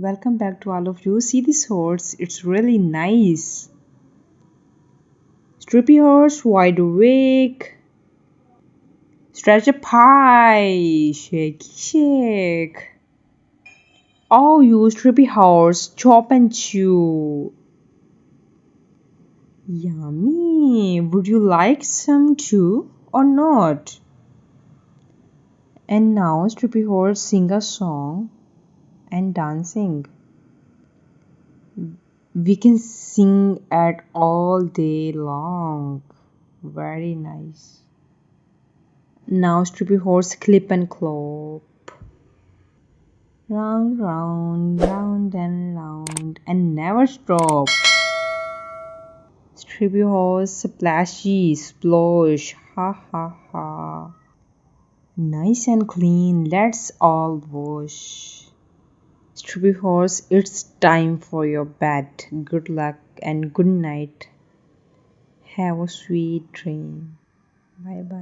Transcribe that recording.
Welcome back to all of you. See this horse, it's really nice. Stripy horse, wide awake. Stretch a pie, shake, shake. Oh, you Stripy horse, chop and chew. Yummy. Would you like some too or not? And now Stripy horse sing a song and dancing. We can sing at all day long. Very nice. Now Stripy horse clip and clop. Round, round, round and round and never stop. Stripy horse splashy, splosh, ha ha ha. Nice and clean, let's all wash. Stripy horse, it's time for your bed. Good luck and good night. Have a sweet dream. Bye bye.